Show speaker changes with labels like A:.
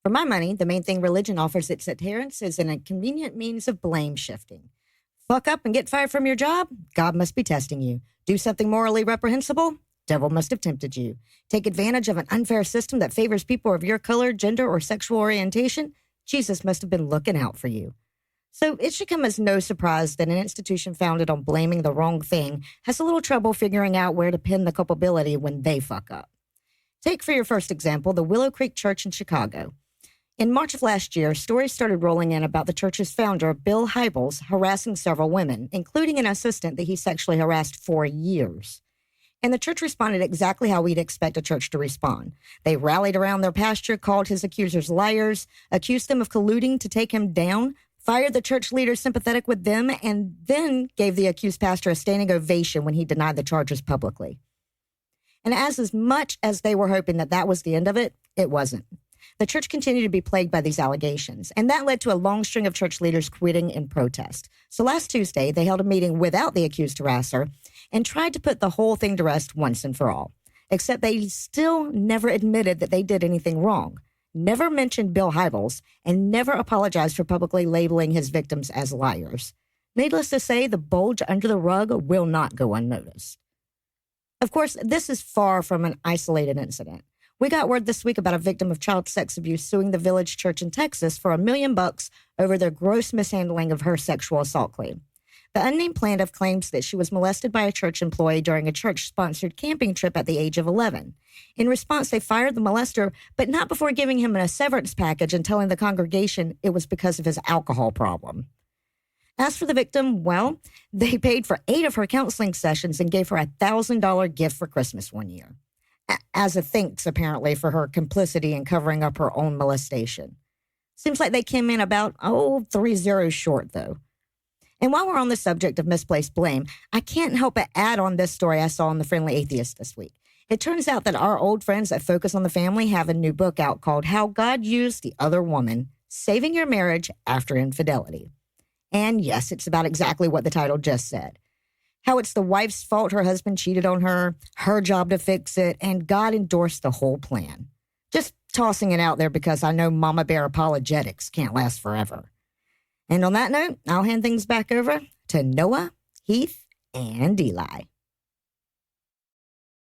A: For my money, the main thing religion offers its adherents is an inconvenient means of blame shifting. Fuck up and get fired from your job? God must be testing you. Do something morally reprehensible? Devil must have tempted you. Take advantage of an unfair system that favors people of your color, gender, or sexual orientation? Jesus must have been looking out for you. So it should come as no surprise that an institution founded on blaming the wrong thing has a little trouble figuring out where to pin the culpability when they fuck up. Take for your first example the Willow Creek Church in Chicago. In March of last year, stories started rolling in about the church's founder, Bill Hybels, harassing several women, including an assistant that he sexually harassed for years. And the church responded exactly how we'd expect a church to respond. They rallied around their pastor, called his accusers liars, accused them of colluding to take him down, fired the church leaders sympathetic with them, and then gave the accused pastor a standing ovation when he denied the charges publicly. And as much as they were hoping that that was the end of it, it wasn't. The church continued to be plagued by these allegations, and that led to a long string of church leaders quitting in protest. So last Tuesday, they held a meeting without the accused harasser and tried to put the whole thing to rest once and for all, except they still never admitted that they did anything wrong, never mentioned Bill Hybels, and never apologized for publicly labeling his victims as liars. Needless to say, the bulge under the rug will not go unnoticed. Of course, this is far from an isolated incident. We got word this week about a victim of child sex abuse suing the Village Church in Texas for $1 million over their gross mishandling of her sexual assault claim. The unnamed plaintiff claims that she was molested by a church employee during a church-sponsored camping trip at the age of 11. In response, they fired the molester, but not before giving him a severance package and telling the congregation it was because of his alcohol problem. As for the victim, well, they paid for 8 of her counseling sessions and gave her a $1,000 gift for Christmas one year. As a thanks, apparently, for her complicity in covering up her own molestation. Seems like they came in about, 3 zeros short, though. And while we're on the subject of misplaced blame, I can't help but add on this story I saw in The Friendly Atheist this week. It turns out that our old friends at Focus on the Family have a new book out called How God Used the Other Woman, Saving Your Marriage After Infidelity. And yes, it's about exactly what the title just said. How it's the wife's fault her husband cheated on her job to fix it, and God endorsed the whole plan. Just tossing it out there because I know Mama Bear apologetics can't last forever. And on that note, I'll hand things back over to Noah, Heath, and Eli.